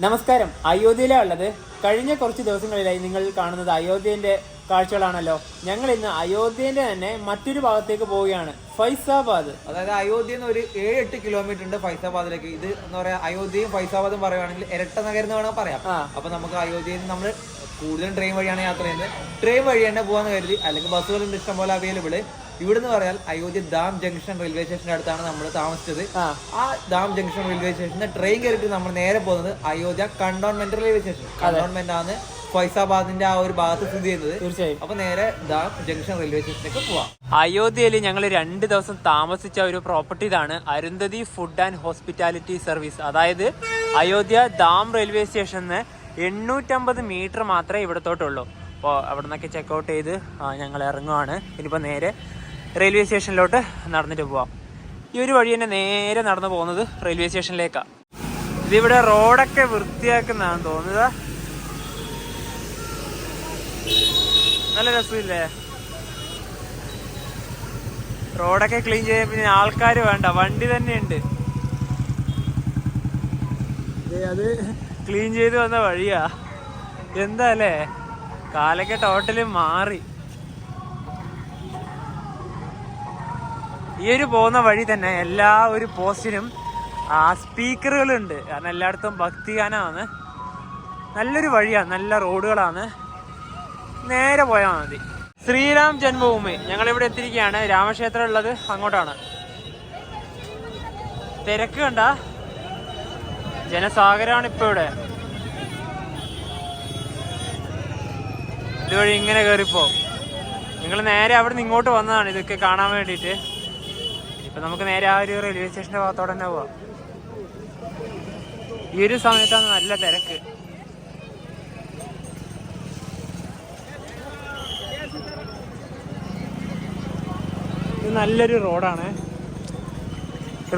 നമസ്കാരം. അയോധ്യയിലാണ് ഉള്ളത്. കഴിഞ്ഞ കുറച്ച് ദിവസങ്ങളിലായി നിങ്ങൾ കാണുന്നത് അയോധ്യന്റെ കാഴ്ചകളാണല്ലോ. ഞങ്ങൾ ഇന്ന് അയോധ്യന്റെ തന്നെ മറ്റൊരു ഭാഗത്തേക്ക് പോവുകയാണ്, ഫൈസാബാദ്. അതായത് അയോധ്യയിൽ നിന്ന് ഒരു 7-8 കിലോമീറ്റർ ഉണ്ട് ഫൈസാബാദിലേക്ക്. ഇത് എന്താ പറയാ, അയോധ്യയും ഫൈസാബാദും പറയുകയാണെങ്കിൽ ഇരട്ട നഗരം എന്ന് വേണമെങ്കിൽ പറയാം. അപ്പൊ നമുക്ക് അയോധ്യയിൽ നിന്ന് നമ്മൾ കൂടുതലും ട്രെയിൻ വഴിയാണ് യാത്ര ചെയ്യുന്നത്. ട്രെയിൻ വഴി തന്നെ പോകാന്ന് കരുതി, അല്ലെങ്കിൽ ബസ്സുകളുണ്ട് ഇഷ്ടംപോലെ അവൈലബിൾ. ഇവിടുന്ന് പറയാൽ അയോധ്യ ദാം ജംഗ്ഷൻ റെയിൽവേ സ്റ്റേഷന്റെ അടുത്താണ് നമ്മൾ താമസിച്ചത്. ആ ദാം ജംഗ്ഷൻ റെയിൽവേ സ്റ്റേഷനിൽ ട്രെയിൻ കയറിയിട്ട് നമ്മൾ നേരെ പോകുന്നത് Ayodhya cantonment railway station. Cantonment ആണ് ഫൈസാബാദിന്റെ ആ ഒരു ഭാഗത്ത് സ്ഥിതി ചെയ്യുന്നത്. തീർച്ചയായും. അപ്പൊ നേരെ ദാം ജംഗ്ഷൻ റെയിൽവേ സ്റ്റേഷനിലേക്ക് പോവാം. അയോധ്യയിൽ ഞങ്ങൾ 2 ദിവസം താമസിച്ച ഒരു പ്രോപ്പർട്ടി ഇതാണ്, Arundhati food and hospitality service. അതായത് അയോധ്യ ദാം റെയിൽവേ സ്റ്റേഷനിൽ 850 മീറ്റർ മാത്രമേ ഇവിടത്തോട്ടുള്ളൂ. അപ്പോൾ അവിടെ നിന്നൊക്കെ ചെക്കൗട്ട് ചെയ്ത് ഞങ്ങൾ ഇറങ്ങുവാണ്. ഇനിയിപ്പോൾ നേരെ റെയിൽവേ സ്റ്റേഷനിലോട്ട് നടന്നിട്ട് പോവാം. ഈ ഒരു വഴി തന്നെ നേരെ നടന്നു പോകുന്നത് റെയിൽവേ സ്റ്റേഷനിലേക്കാണ്. ഇതിവിടെ റോഡൊക്കെ വൃത്തിയാക്കുന്നതാണെന്ന് തോന്നുന്നത്. നല്ല രസമില്ലേ? റോഡൊക്കെ ക്ലീൻ ചെയ്യാൻ പിന്നെ ആൾക്കാർ വേണ്ട, വണ്ടി തന്നെ ഉണ്ട്. അത് ക്ലീൻ ചെയ്ത് വന്ന വഴിയാ. എന്താ അല്ലേ, കാലൊക്കെ ടോട്ടലി മാറി. ഈ ഒരു പോകുന്ന വഴി തന്നെ എല്ലാ ഒരു പോസ്റ്റിനും സ്പീക്കറുകളുണ്ട്. കാരണം എല്ലായിടത്തും ഭക്തിഗാനമാണ്. നല്ലൊരു വഴിയാണ്, നല്ല റോഡുകളാണ്. നേരെ പോയാൽ മതി. ശ്രീരാം ജന്മഭൂമി ഞങ്ങളിവിടെ എത്തിയിരിക്കുകയാണ്. രാമക്ഷേത്രം ഉള്ളത് അങ്ങോട്ടാണ്. തിരക്ക് കണ്ട ജനസാഗരമാണ് ഇപ്പൊ ഇവിടെ. ഇതുവഴി ഇങ്ങനെ കയറിപ്പോ നിങ്ങൾ നേരെ അവിടെ നിന്ന് ഇങ്ങോട്ട് വന്നതാണ് ഇതൊക്കെ കാണാൻ വേണ്ടിയിട്ട്. ഇപ്പൊ നമുക്ക് നേരെ ആ ഒരു റെയിൽവേ സ്റ്റേഷന്റെ ഭാഗത്തോടെ തന്നെ പോവാം. ഈ ഒരു സമയത്താണ് നല്ല തിരക്ക്. ഇത് നല്ലൊരു റോഡാണ്.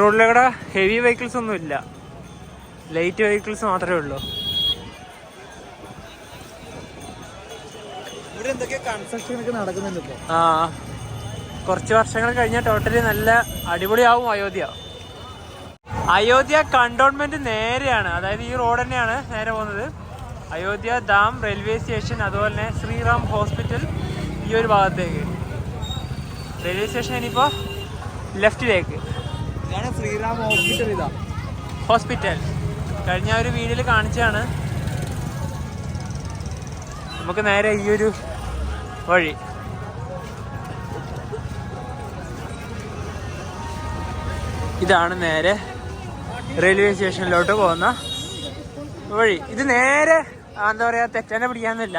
റോഡിലൂടെ ഹെവി വെഹിക്കിൾസ് ഒന്നും ഇല്ല, ലൈറ്റ് വെഹിക്കിൾസ് മാത്രമേ ഉള്ളൂ. ഇവിടെ എന്തൊക്കെ കൺസ്ട്രക്ഷൻ ഒക്കെ നടക്കുന്നുണ്ട് ഇപ്പൊ. കുറച്ച് വർഷങ്ങൾ കഴിഞ്ഞാൽ ടോട്ടലി നല്ല അടിപൊളിയാവും അയോധ്യ. അയോധ്യ കണ്ടോൺമെന്റ് നേരെയാണ്, അതായത് ഈ റോഡ് തന്നെയാണ് നേരെ പോകുന്നത്. അയോധ്യ ദാം റെയിൽവേ സ്റ്റേഷൻ, അതുപോലെ തന്നെ ശ്രീറാം ഹോസ്പിറ്റൽ ഈ ഒരു ഭാഗത്തേക്ക്. റെയിൽവേ സ്റ്റേഷൻ ഇനിയിപ്പോ ലെഫ്റ്റിലേക്ക്. ഇതാണ് ശ്രീറാം ഹോസ്പിറ്റൽ. ഇതാ ഹോസ്പിറ്റൽ കഴിഞ്ഞ ഒരു വീഡിയോയിൽ കാണിച്ചാണ്. നമുക്ക് നേരെ ഈ ഒരു വഴി. ഇതാണ് നേരെ റെയിൽവേ സ്റ്റേഷനിലോട്ട് പോകുന്ന വഴി. ഇത് നേരെ എന്താ പറയാ, തെറ്റനെ പിടിക്കാന്നില്ല,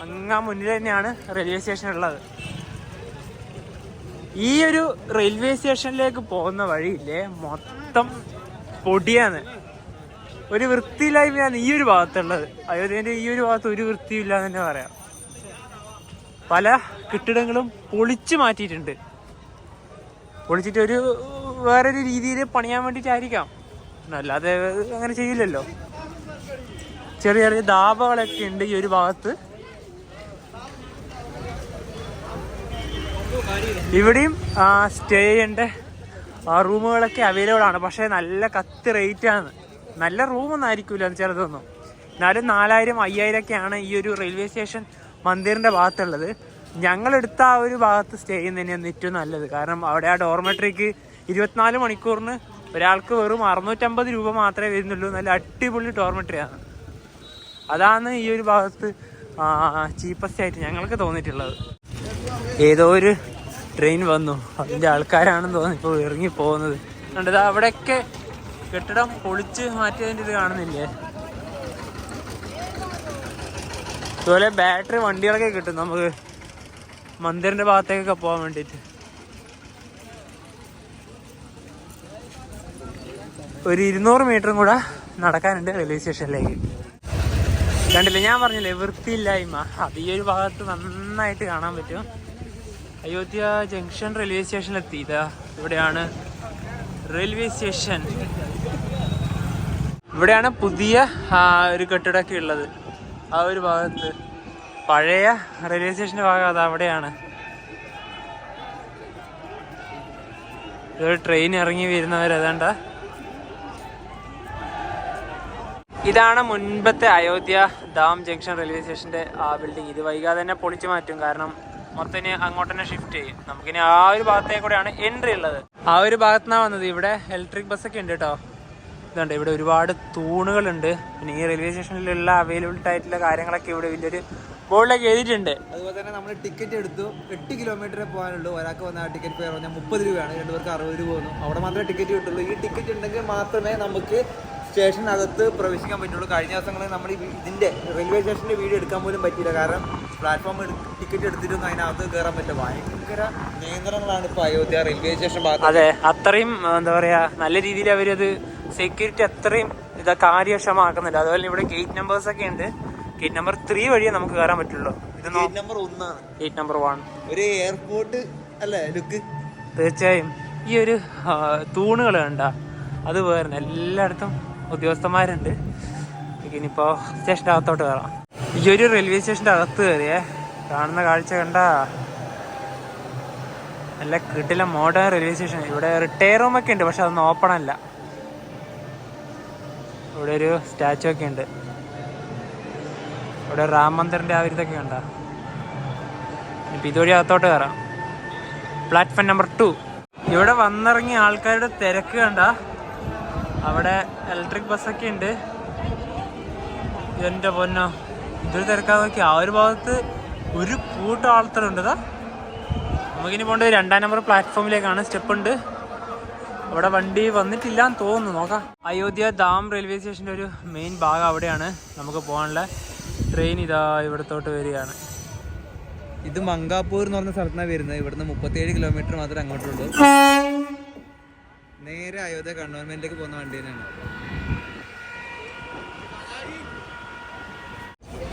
അങ്ങാ മുന്നിൽ തന്നെയാണ് റെയിൽവേ സ്റ്റേഷൻ ഉള്ളത്. ഈ ഒരു റെയിൽവേ സ്റ്റേഷനിലേക്ക് പോകുന്ന വഴിയില്ലേ, മൊത്തം പൊടിയാണ്, ഒരു വൃത്തിയില്ലായ്മയാണ് ഈ ഒരു ഭാഗത്തുള്ളത്. അയോധ്യന്റെ ഈ ഒരു ഭാഗത്ത് ഒരു വൃത്തിയില്ല എന്ന് തന്നെ പറയാം. പല കെട്ടിടങ്ങളും പൊളിച്ചു മാറ്റിയിട്ടുണ്ട്. പൊളിച്ചിട്ട് ഒരു വേറൊരു രീതിയിൽ പണിയാൻ വേണ്ടിയിട്ടായിരിക്കാം, അല്ലാതെ അങ്ങനെ ചെയ്യില്ലല്ലോ. ചെറിയ ചെറിയ ധാബകളൊക്കെ ഉണ്ട് ഈ ഒരു ഭാഗത്ത്. ഇവിടെയും സ്റ്റേ ചെയ്യേണ്ട റൂമുകളൊക്കെ അവൈലബിൾ ആണ്. പക്ഷേ നല്ല കത്ത് റേറ്റാണ്. നല്ല റൂമൊന്നും ആയിരിക്കില്ല ചിലതൊന്നും. എന്നാലും 4000-5000 ഒക്കെയാണ് ഈ ഒരു റെയിൽവേ സ്റ്റേഷൻ മന്ദിറിന്റെ ഭാഗത്തുള്ളത്. ഞങ്ങളെടുത്ത ആ ഒരു ഭാഗത്ത് സ്റ്റേ ചെയ്യുന്നതന്നെയാണ് ഏറ്റവും നല്ലത്. കാരണം അവിടെ ആ ഡോർമെട്രിക്ക് 24 മണിക്കൂറിന് ഒരാൾക്ക് വെറും 650 രൂപ മാത്രമേ വരുന്നുള്ളൂ. നല്ല അടിപൊളി ഡോർമെട്രിയാണ്. അതാണ് ഈ ഒരു ഭാഗത്ത് ചീപ്പസ്റ്റ് ആയിട്ട് ഞങ്ങൾക്ക് തോന്നിയിട്ടുള്ളത്. ഏതോ ഒരു ട്രെയിൻ വന്നു, അതിൻ്റെ ആൾക്കാരാണെന്ന് തോന്നുന്നു ഇപ്പോൾ ഇറങ്ങി പോകുന്നത്. കണ്ടത് അവിടെയൊക്കെ കെട്ടിടം പൊളിച്ച് മാറ്റിയതിൻ്റെ ഇത് കാണുന്നില്ലേ. അതുപോലെ ബാറ്ററി വണ്ടികളൊക്കെ കിട്ടും നമുക്ക് മന്ദിറിന്റെ ഭാഗത്തേക്കൊക്കെ പോകാൻ വേണ്ടിയിട്ട്. ഒരു 200 മീറ്ററും കൂടെ നടക്കാനുണ്ട് റെയിൽവേ സ്റ്റേഷനിലേക്ക്. കണ്ടില്ലേ, ഞാൻ പറഞ്ഞില്ലേ വൃത്തിയില്ലായ്മ, അത് ഈ ഒരു ഭാഗത്ത് നന്നായിട്ട് കാണാൻ പറ്റും. അയോധ്യ ജംഗ്ഷൻ റെയിൽവേ സ്റ്റേഷനിലെത്തി. ഇതാ ഇവിടെയാണ് റെയിൽവേ സ്റ്റേഷൻ. ഇവിടെയാണ് പുതിയ ഒരു കെട്ടിടമൊക്കെ ഉള്ളത്. ആ ഒരു ഭാഗത്ത് പഴയ റെയിൽവേ സ്റ്റേഷന്റെ ഭാഗം അത് അവിടെയാണ്. ഒരു ട്രെയിൻ ഇറങ്ങി വരുന്നവരതാണ്ട ഇതാണ് മുൻപത്തെ അയോധ്യ ധാം ജംഗ്ഷൻ റെയിൽവേ സ്റ്റേഷന്റെ ആ ബിൽഡിംഗ്. ഇത് വൈകാതെ തന്നെ പൊളിച്ചു മാറ്റും, കാരണം മൊത്തം അങ്ങോട്ട് തന്നെ ഷിഫ്റ്റ് ചെയ്യും. നമുക്കിനി ആ ഒരു ഭാഗത്തേക്ക് കൂടെയാണ് എൻട്രി ഉള്ളത്. ആ ഒരു ഭാഗത്തുനിന്നാണ് വന്നത്. ഇവിടെ ഇലക്ട്രിക് ബസ്സൊക്കെ ഉണ്ട് കേട്ടോ. ഇതുണ്ട്, ഇവിടെ ഒരുപാട് തൂണുകളുണ്ട്. പിന്നെ ഈ റെയിൽവേ സ്റ്റേഷനിലുള്ള അവൈലബിലിറ്റി ആയിട്ടുള്ള കാര്യങ്ങളൊക്കെ ഇവിടെ ഇതിൻ്റെ ഒരു ബോർഡിലൊക്കെ എഴുതിയിട്ടുണ്ട്. അതുപോലെ തന്നെ നമ്മൾ ടിക്കറ്റ് എടുത്തു. 8 കിലോമീറ്റർ പോകാനുള്ളൂ. ഒരാൾക്ക് വന്ന ടിക്കറ്റ് ഫെയർ പറഞ്ഞാൽ 30 രൂപയാണ്, 2 പേർക്ക് 60 രൂപ വന്നു. അവിടെ മാത്രമേ ടിക്കറ്റ് കിട്ടുള്ളൂ. ഈ ടിക്കറ്റ് ഉണ്ടെങ്കിൽ മാത്രമേ നമുക്ക് സ്റ്റേഷനകത്ത് പ്രവേശിക്കാൻ പറ്റുള്ളൂ. കഴിഞ്ഞ ദിവസങ്ങളിൽ നമ്മൾ ഇതിൻ്റെ റെയിൽവേ സ്റ്റേഷൻ്റെ വീഡിയോ എടുക്കാൻ പോലും പറ്റിയില്ല, കാരണം പ്ലാറ്റ്ഫോം ടിക്കറ്റ് എടുത്തിട്ടൊന്നും അതിനകത്ത് കയറാൻ പറ്റില്ല. ഭയങ്കര നിയന്ത്രണങ്ങളാണ് ഇപ്പോൾ അയോധ്യ റെയിൽവേ സ്റ്റേഷൻ ഭാഗത്ത്. അതെ, അത്രയും എന്താ പറയുക, നല്ല രീതിയിൽ അവരത് സെക്യൂരിറ്റി അത്രയും കാര്യക്ഷമമാക്കുന്നുണ്ട്. അതുപോലെ ഇവിടെ ഗേറ്റ് നമ്പേഴ്സൊക്കെ ഉണ്ട്. ഗേറ്റ് നമ്പർ 3 വഴിയേ നമുക്ക് കയറാൻ പറ്റുള്ളൂ. ഇത് ഗേറ്റ് നമ്പർ 1 ആണ്. ഗേറ്റ് നമ്പർ 1 ഒരു എയർപോർട്ട് അല്ലേ ലുക്ക്. തീർച്ചയായും ഈ ഒരു തൂണുകൾ കണ്ട അത് വേറെ എല്ലായിടത്തും ഉദ്യോഗസ്ഥന്മാരുണ്ട്. ഇനിയിപ്പോൾ സ്റ്റേഷൻ്റെ അകത്തോട്ട് കയറാം. ഈ ഒരു റെയിൽവേ സ്റ്റേഷൻ്റെ അകത്ത് കയറിയേ കാണുന്ന കാഴ്ച കണ്ട നല്ല കിട്ടില്ല മോഡേൺ റെയിൽവേ സ്റ്റേഷൻ. ഇവിടെ റിട്ടയർ റൂമൊക്കെ ഉണ്ട്, പക്ഷെ അതൊന്നും ഓപ്പൺ അല്ല. ഇവിടെ ഒരു സ്റ്റാച്ചു ഒക്കെ ഉണ്ട്. ഇവിടെ രാം മന്ദിറിൻ്റെ ആ ഒരു ഇതൊക്കെ കണ്ട. ഇപ്പം ഇതുവഴി അകത്തോട്ട് കയറാം. Platform number 2. ഇവിടെ വന്നിറങ്ങിയ ആൾക്കാരുടെ തിരക്ക് കണ്ട. അവിടെ ഇലക്ട്രിക് ബസ്സൊക്കെ ഉണ്ട്. എൻ്റെ പൊന്നോ, ഇതൊരു തിരക്കാതെ നോക്കി. ആ ഒരു ഭാഗത്ത് ഒരു കൂട്ടം ആൾക്കാരുണ്ട്. നമുക്കിനി പോകേണ്ടത് 2-ാം നമ്പർ പ്ലാറ്റ്ഫോമിലേക്കാണ്. സ്റ്റെപ്പ് ഉണ്ട്. അവിടെ വണ്ടി വന്നിട്ടില്ല എന്ന് തോന്നുന്നു, നോക്കാം. അയോധ്യ ധാം റെയിൽവേ സ്റ്റേഷൻ്റെ ഒരു മെയിൻ ഭാഗം അവിടെയാണ്. നമുക്ക് പോകാനുള്ള ട്രെയിൻ ഇതാ ഇവിടത്തോട്ട് വരികയാണ്. ഇത് മംഗാപൂർ എന്ന് പറഞ്ഞ സ്ഥലത്താണ് വരുന്നത്. ഇവിടുന്ന് 37 കിലോമീറ്റർ മാത്രമേ അങ്ങോട്ടുള്ളൂ. നേരെ അയോധ്യ കണ്ടോൺമെന്റിലേക്ക് പോകുന്ന വണ്ടി തന്നെയാണ്.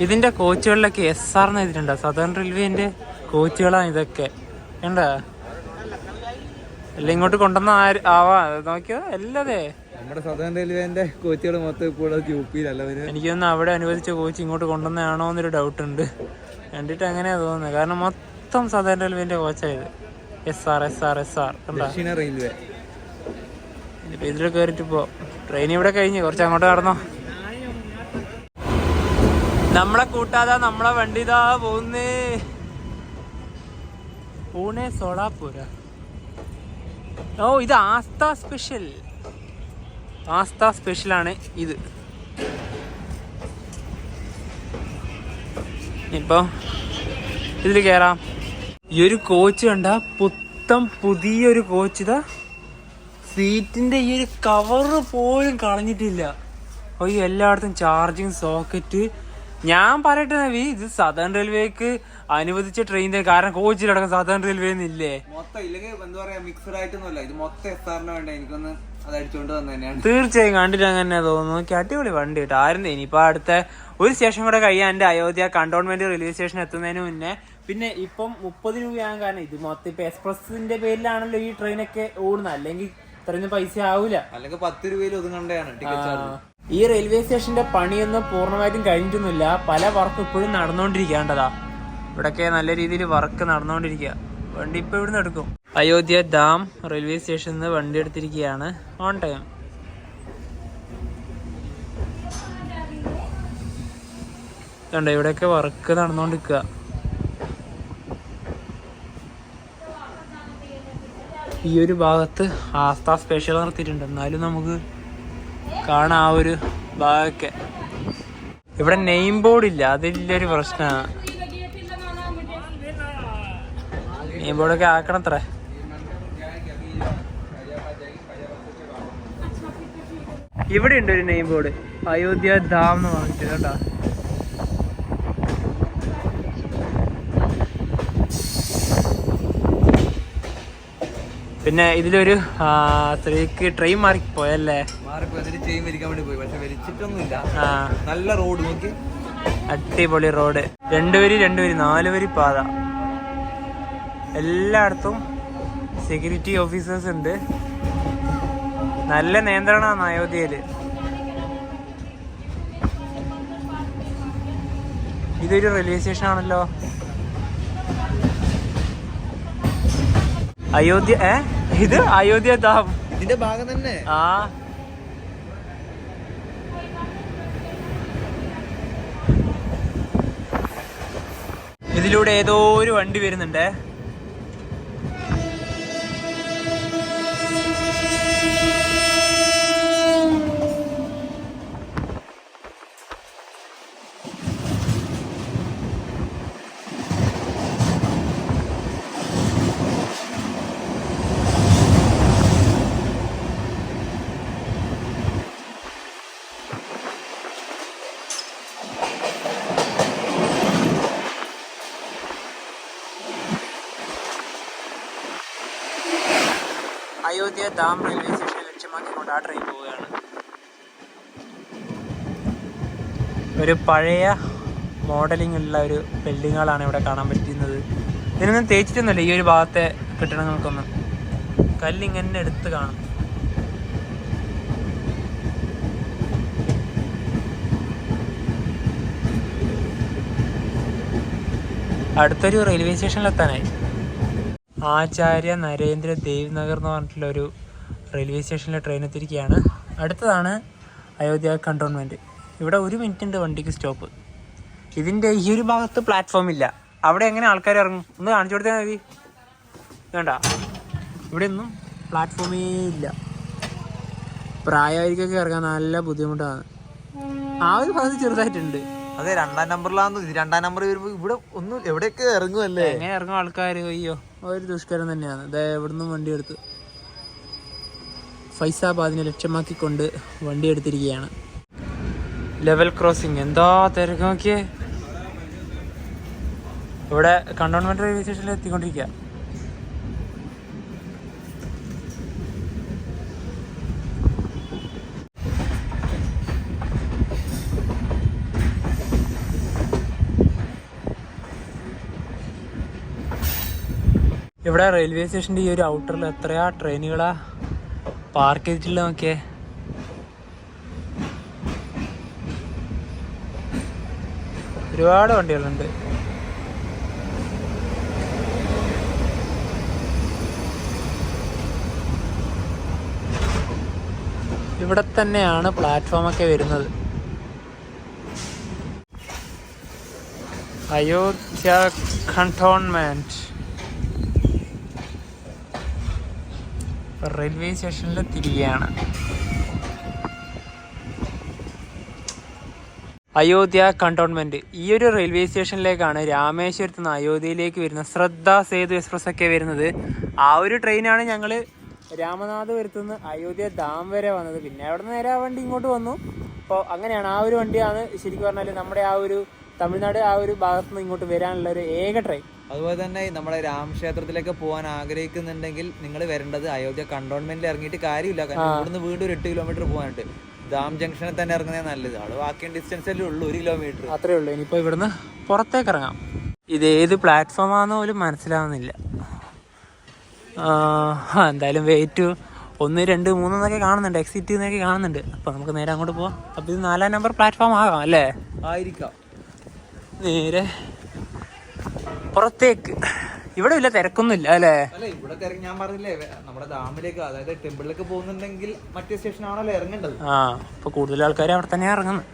ഇതിന്റെ കോച്ചുകളിലൊക്കെ SR എന്ന് എഴുതിയിട്ടുണ്ട്. സദേൺ റെയിൽവേന്റെ കോച്ചുകളാണ് ഇതൊക്കെ. കണ്ടാ എല്ലാം ഇങ്ങോട്ട് കൊണ്ടുവന്ന ആവാ നോക്കിയോ എല്ലാതേ. നമ്മുടെ സദേൺ റെയിൽവേന്റെ കോച്ചുകൾ മൊത്തം ഇപ്പോൾ യുപിയിലല്ല. എനിക്ക് തോന്നുന്നു അവിടെ അനുവദിച്ച കോച്ച് ഇങ്ങോട്ട് കൊണ്ടുവന്നാണോ എന്നൊരു ഡൗട്ട് ഉണ്ട്. കണ്ടിട്ട് അങ്ങനെയാ തോന്നുന്നത്, കാരണം മൊത്തം സദേൺ റെയിൽവേന്റെ കോച്ചായത്. SR ദക്ഷിണ റെയിൽവേ. ഇനിയിപ്പോൾ ഇതിൽ കയറിയിട്ട് പോ. ട്രെയിൻ ഇവിടെ കഴിഞ്ഞ് കുറച്ച് അങ്ങോട്ട് നടന്നോ. നമ്മളെ കൂട്ടാതെ നമ്മളെ വണ്ടി ഇതാ പോകുന്നേ. പൂനെ സോളാപൂര. ഓ, ഇത് ആസ്ഥ സ്പെഷ്യലാണ് ഇത്. ഇപ്പൊ ഇതിൽ കയറാം. ഈ ഒരു കോച്ച് കണ്ട പുതിയൊരു കോച്ച്. ഇതാ സീറ്റിന്റെ ഈ ഒരു കവറ് പോലും കളഞ്ഞിട്ടില്ല. അയ്യോ, എല്ലായിടത്തും ചാർജിങ് സോക്കറ്റ്. ഞാൻ പറയട്ടെ നവി, ഇത് സദേൺ റെയിൽവേക്ക് അനുവദിച്ച ട്രെയിൻ, കാരണം കോച്ചിലടക്കം സദേൺ റെയിൽവേ ഇല്ലേ മൊത്തം. ഇല്ലെങ്കിൽ എന്താ പറയാ, മിക്സഡ് ആയിട്ടൊന്നുമല്ല, ഇത് മൊത്തം SR-ന് വേണ്ട. എനിക്കൊന്ന് അത് അടിച്ചോണ്ട് വന്നു തന്നെയാണ്. തീർച്ചയായും കണ്ടിട്ട് അങ്ങനെ തോന്നുന്നു. നോക്കി അടിപൊളി വണ്ടി കേട്ടോ. ആയിരുന്നു ഇനിയിപ്പോൾ അടുത്ത ഒരു സ്റ്റേഷൻ കൂടെ കഴിയാൻ എൻ്റെ അയോധ്യ കണ്ടോൺമെന്റ് റെയിൽവേ സ്റ്റേഷൻ എത്തുന്നതിന് മുന്നേ. പിന്നെ ഇപ്പം 30 രൂപയാണ്, കാരണം ഇത് മൊത്തം ഇപ്പൊ എക്സ്പ്രസിന്റെ പേരിലാണല്ലോ ഈ ട്രെയിനൊക്കെ ഓടുന്നത്. അല്ലെങ്കിൽ ഇത്രയൊന്നും പൈസ ആവൂല. അല്ലെങ്കിൽ 10 രൂപയിൽ ഒതുങ്ങണ്ടാണ് ടിക്കറ്റ് ചാർജ്. ഈ റെയിൽവേ സ്റ്റേഷന്റെ പണിയൊന്നും പൂർണ്ണമായിട്ടും കഴിഞ്ഞിട്ടൊന്നുമില്ല. പല വർക്ക് ഇപ്പോഴും നടന്നുകൊണ്ടിരിക്കേണ്ടതാ. ഇവിടൊക്കെ നല്ല രീതിയിൽ വർക്ക് നടന്നുകൊണ്ടിരിക്കുക. വണ്ടി ഇപ്പൊ ഇവിടുന്ന് എടുക്കും. അയോധ്യ ധാം റെയിൽവേ സ്റ്റേഷനിൽ നിന്ന് വണ്ടി എടുത്തിരിക്കുകയാണ് ഓൺ ടൈം. ഇതുണ്ട്, ഇവിടെയൊക്കെ വർക്ക് നടന്നുകൊണ്ടിരിക്കുക. ഈ ഒരു ഭാഗത്ത് ആസ്ഥ സ്പെഷ്യൽ നിർത്തിയിട്ടുണ്ട്. എന്നാലും നമുക്ക് കാണാം ആ ഒരു ഭാഗമൊക്കെ. ഇവിടെ നെയിം ബോർഡ് ഇല്ല, അതില്ലൊരു പ്രശ്നമാണ്. നെയിം ബോർഡൊക്കെ ആക്കണത്രേ. ഇവിടെ ഉണ്ട് ഒരു നെയിം ബോർഡ്, അയോധ്യ ധാം എന്ന് പറഞ്ഞിട്ട് കേട്ടോ. പിന്നെ ഇതിലൊരു സ്ത്രീക്ക് ട്രെയിൻ മാറിപ്പോയല്ലേ. ചെയിൻ വലിക്കാൻ വേണ്ടി പോയി, പക്ഷെ വലിച്ചിട്ടൊന്നുമില്ല. നല്ല റോഡ് നോക്കി, അടിപൊളി റോഡ്. 2 വരി 4 വരി പാത. എല്ലായിടത്തും സെക്യൂരിറ്റി ഓഫീസേഴ്സ് ഉണ്ട്. നല്ല നിയന്ത്രണമാണ് അയോധ്യയില്. ഇതൊരു റെയിൽവേ സ്റ്റേഷൻ ആണല്ലോ. അയോധ്യ ഇത് അയോധ്യ ധാം ഇതിന്റെ ഭാഗം തന്നെ. ഇതിലൂടെ ഏതോ ഒരു വണ്ടി വരുന്നുണ്ട്. അയോധ്യ ധാം റെയിൽവേ സ്റ്റേഷൻ ലക്ഷ്യമാക്കിക്കൊണ്ട് ആ ട്രെയിൻ പോവുകയാണ്. ഒരു പഴയ മോഡലിംഗ് ഉള്ള ഒരു ബിൽഡിങ്ങുകളാണ് ഇവിടെ കാണാൻ പറ്റുന്നത്. ഇതിനൊന്നും തേച്ചിട്ടൊന്നുമില്ല ഈ ഒരു ഭാഗത്തെ കെട്ടിടങ്ങൾക്കൊന്നും. കല്ലിങ്ങനെ എടുത്ത് കാണും. അടുത്തൊരു റെയിൽവേ സ്റ്റേഷനിലെത്താനായി. ആചാര്യ നരേന്ദ്ര ദേവ് നഗർ എന്ന് പറഞ്ഞിട്ടുള്ള ഒരു റെയിൽവേ സ്റ്റേഷനിലെ ട്രെയിൻ എത്തിയിരിക്കുകയാണ്. അടുത്തതാണ് അയോധ്യ കണ്ടോൺമെൻറ്റ്. ഇവിടെ 1 മിനിറ്റ് വണ്ടിക്ക് സ്റ്റോപ്പ്. ഇതിൻ്റെ ഈ ഒരു ഭാഗത്ത് പ്ലാറ്റ്ഫോം ഇല്ല. അവിടെ എങ്ങനെ ആൾക്കാർ ഇറങ്ങും? ഒന്ന് കാണിച്ചു കൊടുത്താൽ മതി. വേണ്ട, ഇവിടെ ഒന്നും പ്ലാറ്റ്ഫോമേ ഇല്ല. പ്രായമായിരിക്കൊക്കെ ഇറങ്ങാൻ നല്ല ബുദ്ധിമുട്ടാണ്. ആ ഒരു ഭാഗത്ത് ചെറുതായിട്ടുണ്ട്. അതെ, 2ാം നമ്പറിലാന്ന്. 2ാം നമ്പർ വരുമ്പോ ഇവിടെ ഒന്നും എവിടെയൊക്കെ ഇറങ്ങുമല്ലേ? എങ്ങനെ ഇറങ്ങും ആൾക്കാർ? അയ്യോ, ഒരു ദുഷ്കരം തന്നെയാണ്. അതെ, എവിടുന്നും വണ്ടി എടുത്ത് ഫൈസാബാദിനെ ലക്ഷ്യമാക്കിക്കൊണ്ട് വണ്ടി എടുത്തിരിക്കുകയാണ്. ലെവൽ ക്രോസിംഗ്, എന്താ തിരക്ക് നോക്കിയേ. ഇവിടെ കണ്ടോൺമെന്റ് റെയിൽവേ സ്റ്റേഷനിൽ എത്തിക്കൊണ്ടിരിക്കുക. ഇവിടെ റെയിൽവേ സ്റ്റേഷൻ്റെ ഈ ഒരു ഔട്ടറിൽ എത്രയാ ട്രെയിനുകളാ പാർക്ക് ചെയ്തിട്ടില്ല നോക്കിയേ. ഒരുപാട് വണ്ടികളുണ്ട്. ഇവിടെ തന്നെയാണ് പ്ലാറ്റ്ഫോമൊക്കെ വരുന്നത്. അയോധ്യ കണ്ടോൺമെന്റ് റെയിൽവേ സ്റ്റേഷനിൽ തിരികെയാണ്. അയോധ്യ കണ്ടോൺമെന്റ് ഈ ഒരു റെയിൽവേ സ്റ്റേഷനിലേക്കാണ് രാമേശ്വരത്ത് നിന്ന് അയോധ്യയിലേക്ക് വരുന്ന ശ്രദ്ധ സേതു എക്സ്പ്രസ് ഒക്കെ വരുന്നത്. ആ ഒരു ട്രെയിനാണ് ഞങ്ങൾ രാമനാഥപുരത്ത് നിന്ന് അയോധ്യ ധാം വരെ വന്നത്. പിന്നെ അവിടെ നിന്ന് നേരെ ആ വണ്ടി ഇങ്ങോട്ട് വന്നു. അപ്പോൾ അങ്ങനെയാണ്. ആ ഒരു വണ്ടിയാണ് ശരിക്കും പറഞ്ഞാൽ നമ്മുടെ ആ ഒരു തമിഴ്നാട് ആ ഒരു ഭാഗത്തു നിന്ന് ഇങ്ങോട്ട് വരാനുള്ള ഒരു ഏക ട്രെയിൻ. അതുപോലെ തന്നെ നമ്മുടെ രാമക്ഷേത്രത്തിലേക്ക് പോകാൻ ആഗ്രഹിക്കുന്നുണ്ടെങ്കിൽ നിങ്ങൾ വരേണ്ടത് അയോധ്യ കണ്ടോൺമെന്റിൽ ഇറങ്ങിയിട്ട് കാര്യമില്ല. കാരണം ഇവിടുന്ന് വീണ്ടും ഒരു 8 കിലോമീറ്റർ പോകാനുണ്ട്. ധാം ജംഗ്ഷനിൽ തന്നെ ഇറങ്ങുന്നത് നല്ലത്. അവിടെ ബാക്കി ഡിസ്റ്റൻസ് അല്ലേ ഉള്ളൂ, 1 കിലോമീറ്റർ അത്രേ ഉള്ളൂ. ഇനിയിപ്പോൾ ഇവിടുന്ന് പുറത്തേക്ക് ഇറങ്ങാം. ഇത് ഏത് പ്ലാറ്റ്ഫോമാണെന്ന് പോലും മനസ്സിലാവുന്നില്ല. എന്തായാലും വെയിറ്റ് 1, 2, 3 എന്നൊക്കെ കാണുന്നുണ്ട്. എക്സിറ്റ് എന്നൊക്കെ കാണുന്നുണ്ട്. അപ്പോൾ നമുക്ക് നേരെ അങ്ങോട്ട് പോവാം. അപ്പോൾ ഇത് 4ാം നമ്പർ പ്ലാറ്റ്ഫോം ആകാം അല്ലേ? ആയിരിക്കാം. നേരെ പുറത്തേക്ക്. ഇവിടെ ഇല്ല, തിരക്കൊന്നുമില്ല അല്ലേ? അല്ല, ഇവിടെ തിരക്ക് ഞാൻ പറഞ്ഞില്ലേ, നമ്മുടെ ഡാമിലേക്ക് അതായത് ടെമ്പിളിലേക്ക് പോകുന്നുണ്ടെങ്കിൽ മറ്റേ സ്റ്റേഷനാണല്ലോ ഇറങ്ങേണ്ടത്. അപ്പോൾ കൂടുതൽ ആൾക്കാർ അവിടെ തന്നെയാണ് ഇറങ്ങുന്നത്.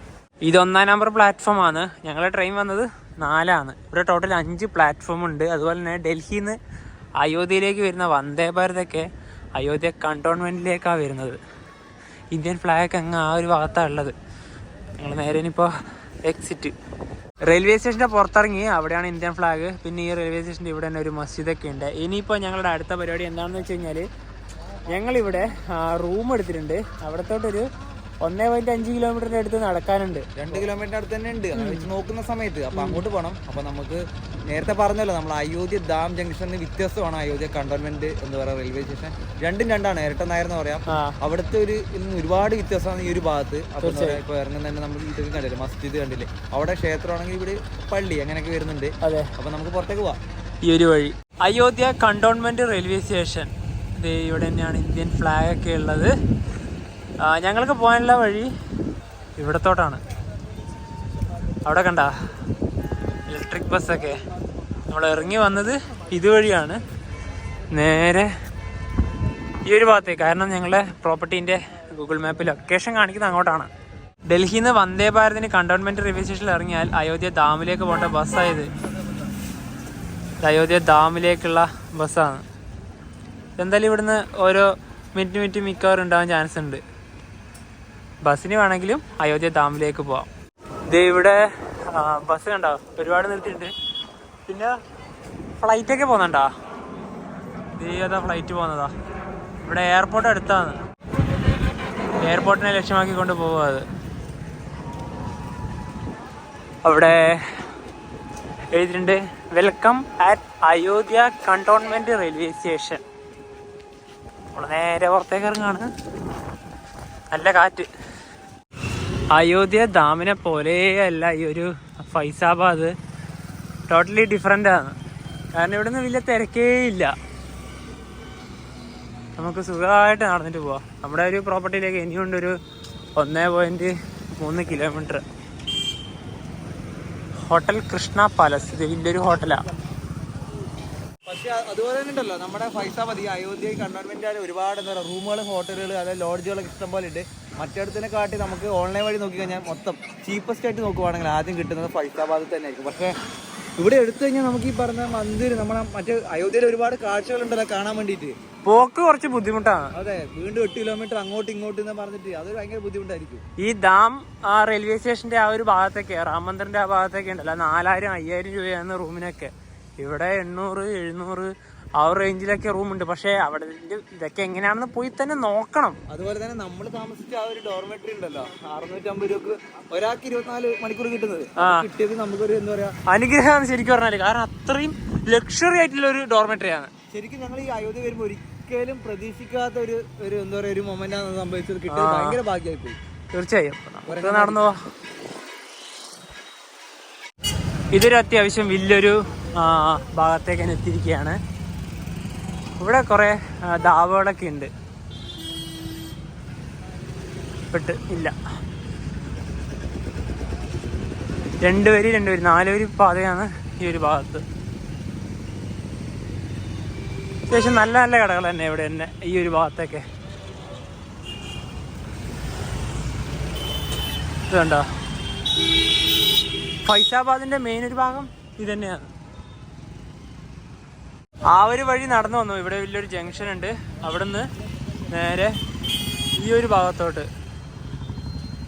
ഇത് 1ാം നമ്പർ പ്ലാറ്റ്ഫോമാണ്. ഞങ്ങളുടെ ട്രെയിൻ വന്നത് 4ആണ്. ഇവിടെ ടോട്ടൽ 5 പ്ലാറ്റ്ഫോം ഉണ്ട്. അതുപോലെ തന്നെ ഡൽഹിയിൽ നിന്ന് അയോധ്യയിലേക്ക് വരുന്ന വന്ദേ ഭാരതൊക്കെ അയോധ്യ കണ്ടോൺമെന്റിലേക്കാണ് വരുന്നത്. ഇന്ത്യൻ ഫ്ലാഗ് അങ്ങ് ആ ഒരു ഭാഗത്താണ് ഉള്ളത്. ഞങ്ങൾ നേരെ ഇനിയിപ്പോൾ എക്സിറ്റ് റെയിൽവേ സ്റ്റേഷൻ്റെ പുറത്തിറങ്ങി. അവിടെയാണ് ഇന്ത്യൻ ഫ്ലാഗ്. പിന്നെ ഈ റെയിൽവേ സ്റ്റേഷൻ്റെ ഇവിടെ തന്നെ ഒരു മസ്ജിദൊക്കെ ഉണ്ട്. ഇനിയിപ്പോൾ ഞങ്ങളുടെ അടുത്ത പരിപാടി എന്താണെന്ന് വെച്ച് കഴിഞ്ഞാൽ ഞങ്ങളിവിടെ റൂം എടുത്തിട്ടുണ്ട്. അവിടത്തോട്ടൊരു 1.5 കിലോമീറ്ററിൻ്റെ അടുത്ത് നടക്കാനുണ്ട്. 2 കിലോമീറ്ററിൻ്റെ അടുത്ത് തന്നെ ഉണ്ട് അങ്ങനെ വെച്ച് നോക്കുന്ന സമയത്ത്. അപ്പോൾ അങ്ങോട്ട് പോകണം. അപ്പോൾ നമുക്ക് നേരത്തെ പറഞ്ഞല്ലോ, നമ്മൾ അയോധ്യ ധാം ജംഗ്ഷനിൽ വ്യത്യസ്തമാണ് അയോധ്യ കണ്ടോൺമെന്റ് എന്ന് പറയുന്ന റെയിൽവേ സ്റ്റേഷൻ. രണ്ടും രണ്ടാണ്, ഇരട്ടനായെന്ന് പറയാം. അവിടുത്തെ ഒരുപാട് വ്യത്യാസമാണ് ഈ ഒരു ഭാഗത്ത്. അപ്പോൾ ഇപ്പോൾ ഇറങ്ങുന്നതന്നെ നമ്മൾ ഇതൊക്കെ കണ്ടില്ലേ, മസ്ജിദ് കണ്ടില്ലേ, അവിടെ ക്ഷേത്രമാണെങ്കിൽ ഇവിടെ പള്ളി അങ്ങനെയൊക്കെ വരുന്നുണ്ട്. അപ്പോൾ നമുക്ക് പുറത്തേക്ക് പോവാം ഈ ഒരു വഴി. അയോധ്യ കണ്ടോൺമെന്റ് റെയിൽവേ സ്റ്റേഷൻ ഇവിടെ തന്നെയാണ് ഇന്ത്യൻ ഫ്ലാഗ് ഒക്കെ ഉള്ളത്. ഞങ്ങൾക്ക് പോകാനുള്ള വഴി ഇവിടത്തോട്ടാണ്. അവിടെ കണ്ട ഇലക്ട്രിക് ബസ്സൊക്കെ. നമ്മൾ ഇറങ്ങി വന്നത് ഇതുവഴിയാണ് നേരെ ഈ ഒരു ഭാഗത്തേക്ക്. കാരണം ഞങ്ങളുടെ പ്രോപ്പർട്ടീൻ്റെ ഗൂഗിൾ മാപ്പിൽ ലൊക്കേഷൻ കാണിക്കുന്നത് അങ്ങോട്ടാണ്. ഡൽഹിയിൽ നിന്ന് വന്ദേ ഭാരതിന് കണ്ടോൺമെന്റ് റെയിൽവേ സ്റ്റേഷനിൽ ഇറങ്ങിയാൽ അയോധ്യ ധാമിലേക്ക് പോകേണ്ട ബസ്സായത്. അയോധ്യ ഡാമിലേക്കുള്ള ബസ്സാണ്. എന്തായാലും ഇവിടുന്ന് ഓരോ മിനിറ്റ് മിക്കവാറും ഉണ്ടാവാൻ ചാൻസ് ഉണ്ട്. ബസ്സിന് വേണമെങ്കിലും അയോധ്യ ഡാമിലേക്ക് പോവാം. ഇത് ഇവിടെ ബസ് കണ്ടോ, ഒരുപാട് നിർത്തിയിട്ടുണ്ട്. പിന്നെ ഫ്ലൈറ്റൊക്കെ പോകുന്നുണ്ടോ? അതാ ഫ്ലൈറ്റ് പോകുന്നതാ. ഇവിടെ എയർപോർട്ട് അടുത്താണ്. എയർപോർട്ടിനെ ലക്ഷ്യമാക്കിക്കൊണ്ട് പോവുക. അത് അവിടെ എഴുതിയിട്ടുണ്ട്, welcome at Ayodhya cantonment railway station. നമ്മൾ നേരെ പുറത്തേക്ക് ഇറങ്ങാണ്. നല്ല കാറ്റ്. അയോധ്യ ഡാമിനെ പോലെയല്ല ഈ ഒരു ഫൈസാബാദ്. ടോട്ടലി ഡിഫറെൻ്റ് ആണ്. കാരണം ഇവിടുന്ന് വലിയ തിരക്കേ ഇല്ല. നമുക്ക് സുഖമായിട്ട് നടന്നിട്ട് പോവാം. നമ്മുടെ ഒരു പ്രോപ്പർട്ടിയിലേക്ക് ഇനിയുണ്ടൊരു 1.3 കിലോമീറ്റർ. Hotel Krishna palace. ഇത് വലിയൊരു ഹോട്ടലാണ്. പക്ഷെ അതുപോലെ തന്നെ ഉണ്ടല്ലോ, നമ്മുടെ ഫൈസാബാദ് ഈ അയോധ്യ കണ്ടോൺമെന്റ് ഒരുപാട് എന്താ പറയുക റൂമുകൾ, ഹോട്ടലുകൾ, അതായത് ലോഡ്ജുകളൊക്കെ ഇഷ്ടം പോലെ ഉണ്ട്. മറ്റിടത്തിനെ കാട്ടി നമുക്ക് ഓൺലൈൻ വഴി നോക്കി കഴിഞ്ഞാൽ മൊത്തം ചീപ്പസ്റ്റ് ആയിട്ട് നോക്കുവാണെങ്കിൽ ആദ്യം കിട്ടുന്നത് ഫൈസാബാദിൽ തന്നെ ആയിരിക്കും. പക്ഷേ ഇവിടെ എടുത്തു കഴിഞ്ഞാൽ നമുക്ക് ഈ പറഞ്ഞ മന്ദിർ, നമ്മളെ മറ്റേ അയോധ്യയിൽ ഒരുപാട് കാഴ്ചകളുണ്ടല്ലോ കാണാൻ വേണ്ടിയിട്ട്. പോക്ക് കുറച്ച് ബുദ്ധിമുട്ടാണ്. അതെ, വീണ്ടും 8 കിലോമീറ്റർ അങ്ങോട്ടും ഇങ്ങോട്ടും എന്ന് പറഞ്ഞിട്ട് അതൊരു ഭയങ്കര ബുദ്ധിമുട്ടായിരിക്കും. ഈ ഡാം ആ റെയിൽവേ സ്റ്റേഷന്റെ ആ ഒരു ഭാഗത്തേക്ക്, റാം മന്ദിറിന്റെ ആ ഭാഗത്തേക്ക് ഉണ്ടല്ലോ 4000-5000 രൂപയാണ് റൂമിനൊക്കെ. ഇവിടെ 800-700 ആ ഒരു റേഞ്ചിലൊക്കെ റൂമുണ്ട്. പക്ഷെ അവിടെ ഇതൊക്കെ എങ്ങനെയാണെന്ന് പോയി തന്നെ നോക്കണം. അതുപോലെ തന്നെ നമ്മൾ താമസിച്ച ആ ഒരു ഡോർമെട്രി ഉണ്ടല്ലോ, 650 രൂപക്ക് ഒരാൾക്ക് 24 മണിക്കൂർ കിട്ടുന്നത്. കിട്ടിയത് നമുക്കൊരു എന്താ പറയാ അനുഗ്രഹമാണ് ശരിക്കും പറഞ്ഞാല്. കാരണം അത്രയും ലക്ഷറി ആയിട്ടുള്ള ഒരു ഡോർമെട്രിയാണ്. ശരിക്കും ഞങ്ങൾ ഈ അയോധ്യ വരുമ്പോൾ ഒരിക്കലും പ്രതീക്ഷിക്കാത്ത ഒരു എന്താ പറയാ ഒരു മൊമെന്റ് ആണ് സംഭവിച്ചത്. കിട്ടിയത് ഭയങ്കര ഭാഗ്യമായി പോയി. തീർച്ചയായും നടന്നു പോവാ. ഇതൊരു അത്യാവശ്യം വലിയൊരു ഭാഗത്തേക്ക് തന്നെ എത്തിയിരിക്കുകയാണ്. ഇവിടെ കുറെ ധാബകളൊക്കെ ഉണ്ട്. പെട്ട് ഇല്ല, 2 വരി 4 വരി പാതയാണ് ഈ ഒരു ഭാഗത്ത്. അത്യാവശ്യം നല്ല നല്ല കടകൾ തന്നെ ഇവിടെ തന്നെ ഈ ഒരു ഭാഗത്തൊക്കെ. ഇതുണ്ടോ, ഫൈസാബാദിന്റെ മെയിൻ ഒരു ഭാഗം ഇത് തന്നെയാണ്. ആ ഒരു വഴി നടന്നു വന്നു. ഇവിടെ വലിയൊരു ജംഗ്ഷൻ ഉണ്ട്. അവിടുന്ന് നേരെ ഈ ഒരു ഭാഗത്തോട്ട്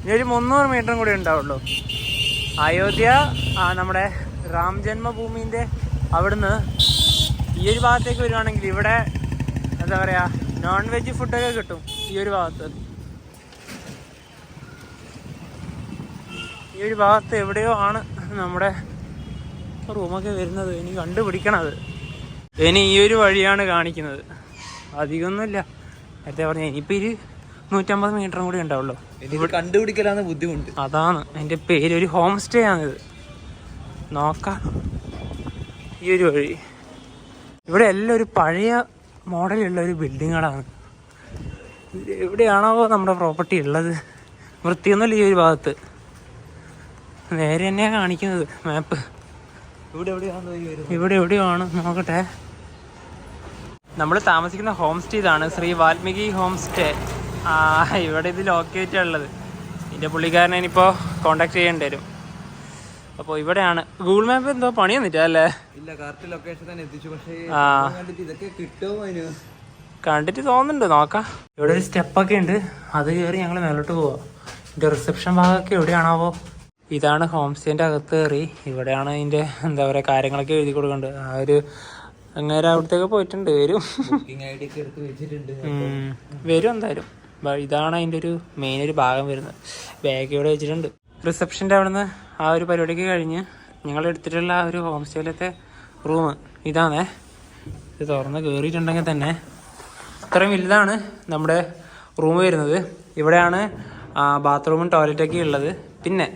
ഇനി ഒരു 300 മീറ്ററും കൂടി ഉണ്ടാവുള്ളൂ. അയോധ്യ നമ്മുടെ രാം ജന്മഭൂമിൻ്റെ അവിടുന്ന് ഈ ഒരു ഭാഗത്തേക്ക് വരുവാണെങ്കിൽ ഇവിടെ എന്താ പറയുക നോൺ വെജ് ഫുഡൊക്കെ കിട്ടും ഈ ഒരു ഭാഗത്ത്. ഈ ഒരു ഭാഗത്ത് എവിടെയോ ആണ് നമ്മുടെ റൂമൊക്കെ വരുന്നത്. ഇനി കണ്ടുപിടിക്കണത്. ഇനി ഈ ഒരു വഴിയാണ് കാണിക്കുന്നത്. അധികമൊന്നുമില്ല. നേരത്തെ പറഞ്ഞ ഇനിയിപ്പോൾ 150 മീറ്ററും കൂടി ഉണ്ടാവുള്ളൂ. കണ്ടുപിടിക്കലാണ് ബുദ്ധിമുട്ട്. അതാണ് അതിൻ്റെ പേര്. ഒരു ഹോം സ്റ്റേ ആണിത്. നോക്കാം ഈ ഒരു വഴി. ഇവിടെ എല്ലാം ഒരു പഴയ മോഡലുള്ള ഒരു ബിൽഡിങ്ങുകളാണ്. എവിടെയാണോ നമ്മുടെ പ്രോപ്പർട്ടി ഉള്ളത്? വൃത്തിയൊന്നുമില്ല ഈ ഒരു ഭാഗത്ത്. നേരെ തന്നെയാണ് കാണിക്കുന്നത് മാപ്പ്. ഇവിടെ എവിടെയാണ് നോക്കട്ടെ. നമ്മൾ താമസിക്കുന്ന ഹോം സ്റ്റേ ഇതാണ്, ശ്രീ വാൽമീകി ഹോം സ്റ്റേ. ഇവിടെ ഇത് ലൊക്കേറ്റ് ഉള്ളത്. ഇതിൻ്റെ പുള്ളിക്കാരനെ ഇനിയിപ്പോൾ കോണ്ടാക്ട് ചെയ്യേണ്ടി വരും. അപ്പോൾ ഇവിടെയാണ്. ഗൂഗിൾ മാപ്പ് എന്തോ പണി വന്നിട്ടല്ലേ? ഇല്ല, കറക്റ്റ് ലൊക്കേഷൻ തന്നെ എത്തിച്ചു. പക്ഷേ ഇതൊക്കെ കിട്ടുമോ കണ്ടിട്ട് തോന്നുന്നുണ്ട്. നോക്കാം. ഇവിടെ ഒരു സ്റ്റെപ്പൊക്കെ ഉണ്ട്. അത് കയറി ഞങ്ങൾ മേലോട്ട് പോവാം. ഇതിൻ്റെ റിസപ്ഷൻ ഭാഗമൊക്കെ എവിടെയാണാവോ? ഇതാണ് ഹോം സ്റ്റേൻ്റെ അകത്ത് കയറി. ഇവിടെയാണ് അതിൻ്റെ എന്താ പറയുക കാര്യങ്ങളൊക്കെ എഴുതി കൊടുക്കേണ്ടത്. ആ ഒരു അങ്ങനെ അവിടത്തേക്ക് പോയിട്ടുണ്ട്. വരും എന്തായാലും. ഇതാണ് അതിൻ്റെ ഒരു മെയിൻ ഒരു ഭാഗം വരുന്നത്. ബാഗ് ഇവിടെ വെച്ചിട്ടുണ്ട്. റിസപ്ഷൻ്റെ അവിടെ നിന്ന് ആ ഒരു പരിപാടിക്ക് കഴിഞ്ഞ് ഞങ്ങൾ എടുത്തിട്ടുള്ള ആ ഒരു ഹോം സ്റ്റേയിലത്തെ റൂം ഇതാണേ. ഇത് തുറന്ന് കയറിയിട്ടുണ്ടെങ്കിൽ തന്നെ ഇത്രയും വലുതാണ് നമ്മുടെ റൂം വരുന്നത്. ഇവിടെയാണ് ബാത്റൂമും ടോയ്ലറ്റൊക്കെ ഉള്ളത്. പിന്നെ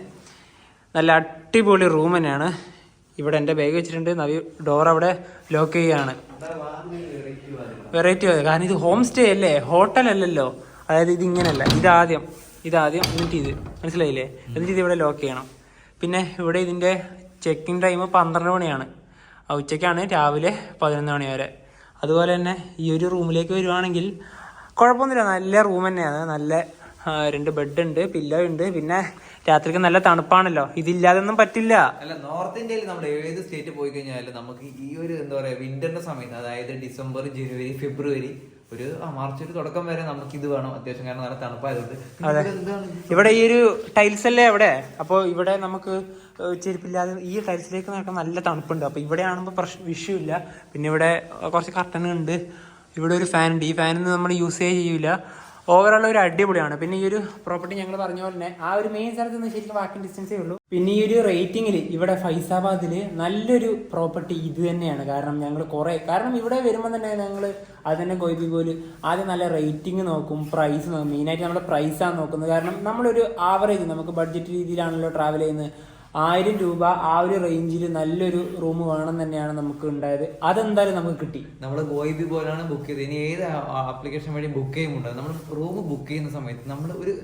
നല്ല അടിപൊളി റൂം തന്നെയാണ്. ഇവിടെ എൻ്റെ ബാഗ് വെച്ചിട്ടുണ്ട്. നവി ഡോർ അവിടെ ലോക്ക് ചെയ്യുകയാണ്. വെറൈറ്റി കാരണം ഇത് ഹോം സ്റ്റേ അല്ലേ, ഹോട്ടലല്ലല്ലോ. അതായത് ഇതിങ്ങനെയല്ല. ഇതാദ്യം എന്നിട്ട് ഇത് മനസ്സിലായില്ലേ? എന്നിട്ട് ഇത് ഇവിടെ ലോക്ക് ചെയ്യണം. പിന്നെ ഇവിടെ ഇതിൻ്റെ ചെക്കിൻ ടൈം 12 മണിയാണ്. ഉച്ചയ്ക്കാണ്, രാവിലെ 11 മണി വരെ. അതുപോലെ തന്നെ ഈ ഒരു റൂമിലേക്ക് വരുവാണെങ്കിൽ കുഴപ്പമൊന്നുമില്ല. നല്ല റൂം തന്നെയാണ്. നല്ല 2 ബെഡ് ഉണ്ട്, പില്ലോ ഉണ്ട്. പിന്നെ രാത്രിക്ക് നല്ല തണുപ്പാണല്ലോ, ഇതില്ലാതൊന്നും പറ്റില്ല. അല്ല, നോർത്ത് ഇന്ത്യയിൽ നമ്മൾ ഏത് സ്റ്റേറ്റ് പോയി കഴിഞ്ഞാലും നമുക്ക് ഈ ഒരു എന്താ പറയാ വിന്ററിന്റെ സമയത്ത്, അതായത് ഡിസംബർ, ജനുവരി, ഫെബ്രുവരി, ഒരു മാർച്ച് ഒരു തുടക്കം വരെ നമുക്ക് ഇത് വേണം അത്യാവശ്യം, കാരണം നല്ല തണുപ്പായതുകൊണ്ട്. ഇവിടെ ഈ ഒരു ടൈൽസ് അല്ലേ അവിടെ, അപ്പോൾ ഇവിടെ നമുക്ക് ചെരുപ്പില്ലാതെ ഈ ടൈൽസിലേക്ക് നടക്കാൻ നല്ല തണുപ്പുണ്ട്. അപ്പോൾ ഇവിടെ ആകുമ്പോൾ വിഷയമില്ല. പിന്നെ ഇവിടെ കുറച്ച് കർട്ടൻ ഉണ്ട്, ഇവിടെ ഒരു ഫാൻ ഉണ്ട്. ഈ ഫാനൊന്നും നമ്മൾ യൂസ് ചെയ്യില്ല. ഓവറോൾ ഒരു അടിപൊളിയാണ്. പിന്നെ ഈ ഒരു പ്രോപ്പർട്ടി ഞങ്ങൾ പറഞ്ഞ പോലെ തന്നെ ആ ഒരു മെയിൻ സ്ഥലത്ത് നിന്ന് ശരിക്കും വാക്കിംഗ് ഡിസ്റ്റൻസേ ഉള്ളൂ. പിന്നെ ഈ ഒരു റേറ്റിംഗിൽ ഇവിടെ ഫൈസാബാദിൽ നല്ലൊരു പ്രോപ്പർട്ടി ഇത് തന്നെയാണ്. കാരണം ഞങ്ങൾ കാരണം ഇവിടെ വരുമ്പോൾ തന്നെ ഞങ്ങൾ അത് തന്നെ ഗോയിബിഗോല് ആദ്യം നല്ല റേറ്റിംഗ് നോക്കും, പ്രൈസ് നോക്കും. മെയിനായിട്ട് നമ്മുടെ പ്രൈസാണ് നോക്കുന്നത്. കാരണം നമ്മളൊരു ആവറേജ്, നമുക്ക് ബഡ്ജറ്റ് രീതിയിലാണല്ലോ ട്രാവൽ ചെയ്യുന്നത്. 1000 രൂപ ആ ഒരു റേഞ്ചിൽ നല്ലൊരു റൂം വേണം തന്നെയാണ് നമുക്ക് ഉണ്ടായത്. അതെന്തായാലും നമുക്ക് കിട്ടി. നമ്മൾ ഗോയിബി പോലാണ് ബുക്ക് ചെയ്തത്. ഇനി ഏത് ആപ്ലിക്കേഷൻ വഴി ബുക്ക് ചെയ്യുമ്പോൾ നമ്മൾ റൂം ബുക്ക് ചെയ്യുന്ന സമയത്ത്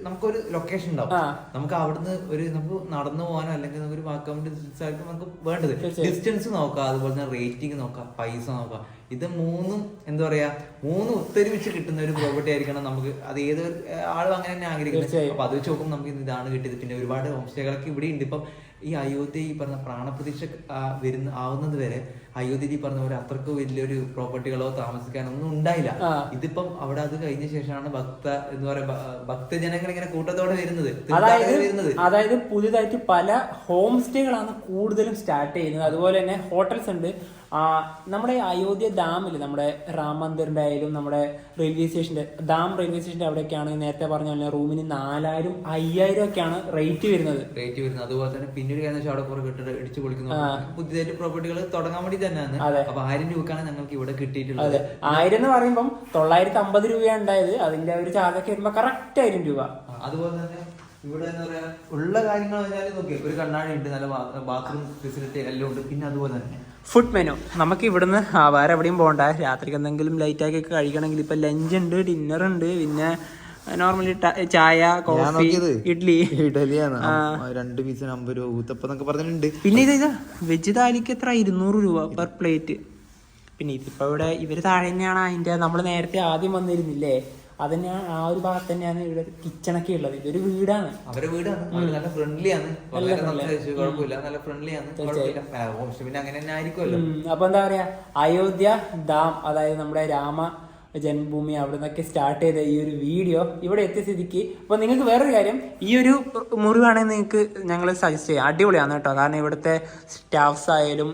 നമുക്കൊരു ലൊക്കേഷൻ ഉണ്ടാവും. നമുക്ക് അവിടുന്ന് നമുക്ക് നടന്നു പോകാനോ അല്ലെങ്കിൽ നമുക്കൊരു വാക്കൗണ്ട് ആയിരിക്കും നമുക്ക് വേണ്ടത്. ഡിസ്റ്റൻസ് നോക്കാം, അതുപോലെ തന്നെ റേറ്റിംഗ് നോക്കാം, പൈസ നോക്കാം. ഇത് മൂന്നും എന്താ പറയാ, മൂന്നും ഒത്തൊരുമിച്ച് കിട്ടുന്ന ഒരു പ്രോപ്പർട്ടി ആയിരിക്കണം നമുക്ക്. അത് ഏത് ആളും അങ്ങനെ തന്നെ ആഗ്രഹിക്കുന്നത്. അപ്പൊ അത് വെച്ച് നോക്കുമ്പോൾ നമുക്ക് ഇതാണ് കിട്ടിയത്. പിന്നെ ഒരുപാട് ഹോം സ്റ്റേകളൊക്കെ ഇവിടെ ഉണ്ട്. ഇപ്പം ഈ അയോധ്യ ഈ പറഞ്ഞ പ്രാണപ്രതിഷ്ഠ ആവുന്നത് വരെ അയോധ്യയിൽ ഈ പറഞ്ഞ പോലെ അത്രക്ക് വലിയൊരു പ്രോപ്പർട്ടികളോ താമസിക്കാനോ ഒന്നും ഉണ്ടായില്ല. ഇതിപ്പം അവിടെ അത് കഴിഞ്ഞ ശേഷമാണ് ഭക്തജനങ്ങൾ ഇങ്ങനെ കൂട്ടത്തോടെ വരുന്നത്. അതായത് പുതിയതായിട്ട് പല ഹോം സ്റ്റേകളാണ് കൂടുതലും സ്റ്റാർട്ട് ചെയ്യുന്നത്. അതുപോലെ തന്നെ ഹോട്ടൽസ് ഉണ്ട്. നമ്മുടെ അയോധ്യ ഡാമിൽ നമ്മുടെ രാം മന്ദിറിന്റെ ആയാലും നമ്മുടെ റെയിൽവേ സ്റ്റേഷന്റെ റെയിൽവേ സ്റ്റേഷന്റെ അവിടെയൊക്കെയാണ് നേരത്തെ പറഞ്ഞ പോലെ റൂമിന് 4000, 5000 ഒക്കെയാണ് റേറ്റ് വരുന്നത്. അതുപോലെ തന്നെ പിന്നീട് അവിടെ കുറെ കെട്ടിടം ഇടിച്ചു പൊളിക്കുന്നു. പുതിയതായിട്ട് പ്രോപ്പർട്ടികൾ തുടങ്ങാൻ വേണ്ടി തന്നെയാണ്. അപ്പൊ 1000 രൂപക്കാണ് ഞങ്ങൾക്ക് ഇവിടെ കിട്ടിയിട്ടുള്ളത്. 1000 എന്ന് പറയുമ്പോൾ 950 രൂപയാണ് ഉണ്ടായത്. അതിന്റെ ഒരു ചാർജൊക്കെ വരുമ്പോ കറക്റ്റ് 1000 രൂപ. അതുപോലെ തന്നെ ഇവിടെ എന്താ പറയാ ഉള്ള കാര്യങ്ങൾ നോക്കിയാൽ ഒരു കണ്ണാടി ഉണ്ട്, നല്ല ബാത്റൂം ഫെസിലിറ്റി എല്ലാം ഉണ്ട്. പിന്നെ അതുപോലെ തന്നെ ഫുഡ് മെനു നമുക്ക് ഇവിടുന്ന് വേറെ എവിടെയും പോകണ്ട. രാത്രിക്ക് എന്തെങ്കിലും ലൈറ്റാക്കി കഴിക്കണമെങ്കിൽ ഇപ്പൊ ലഞ്ച് ഉണ്ട്, ഡിന്നർ ഉണ്ട്, പിന്നെ നോർമലി ചായ, കോഫി, ഇഡലിയാണ് 2 പീസിന് 50 രൂപ, ഊത്തപ്പം എന്നൊക്കെ പറഞ്ഞിട്ടുണ്ട്. പിന്നെ ഇതാ വെജ് താലിക്ക് എത്ര 200 രൂപ പെർ പ്ലേറ്റ്. പിന്നെ ഇതിപ്പോ ഇവിടെ ഇവര് താഴെ തന്നെയാണ് അതിന്റെ നമ്മൾ നേരത്തെ ആദ്യം വന്നിരുന്നില്ലേ, അതന്നെയാണ് ആ ഒരു ഭാഗത്ത് തന്നെയാണ് ഇവിടെ കിച്ചണൊക്കെ ഉള്ളത്. ഇതൊരു വീടാണ്, അവരുടെ വീടാണ്. നല്ല ഫ്രണ്ട്ലി ആണ്, കുഴപ്പമില്ല, നല്ല ഫ്രണ്ട്ലി ആണ്. പിന്നെ അങ്ങനെ തന്നെ ആയിരിക്കുമല്ലോ. അപ്പൊ എന്താ പറയാ, അയോധ്യ ഡാം, അതായത് നമ്മുടെ രാമ ജന്മഭൂമി അവിടെ നിന്നൊക്കെ സ്റ്റാർട്ട് ചെയ്ത ഈ ഒരു വീഡിയോ ഇവിടെ എത്തിയ സ്ഥിതിക്ക് അപ്പൊ നിങ്ങൾക്ക് വേറൊരു കാര്യം, ഈ ഒരു മുറിവാണെങ്കിൽ നിങ്ങൾക്ക് ഞങ്ങൾ സജസ്റ്റ് ചെയ്യാം. അടിപൊളിയാണ് കേട്ടോ. കാരണം ഇവിടുത്തെ സ്റ്റാഫ്സ് ആയാലും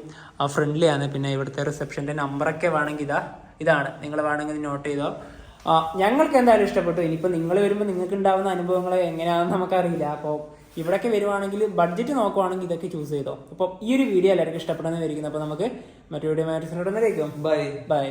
ഫ്രണ്ട്ലി ആണ്. പിന്നെ ഇവിടുത്തെ റിസപ്ഷന്റെ നമ്പറൊക്കെ വേണമെങ്കിൽ ഇതാണ്, നിങ്ങൾ വേണമെങ്കിൽ നോട്ട് ചെയ്തോ. ഞങ്ങൾക്ക് എന്തായാലും ഇഷ്ടപ്പെട്ടു. ഇനിയിപ്പോൾ നിങ്ങൾ വരുമ്പോൾ നിങ്ങൾക്ക് ഉണ്ടാവുന്ന അനുഭവങ്ങൾ എങ്ങനെയാണെന്ന് നമുക്കറിയില്ല. അപ്പോൾ ഇവിടേക്ക് വരുവാണെങ്കിൽ ബഡ്ജറ്റ് നോക്കുവാണെങ്കിൽ ഇതൊക്കെ ചൂസ് ചെയ്തോ. അപ്പോൾ ഈ ഒരു വീഡിയോ എല്ലാവർക്കും ഇഷ്ടപ്പെടുന്ന വരിക്കുന്നത്. അപ്പോൾ നമുക്ക് മറ്റൊരു വീഡിയോ മാറ്റത്തിനോട് ബൈ.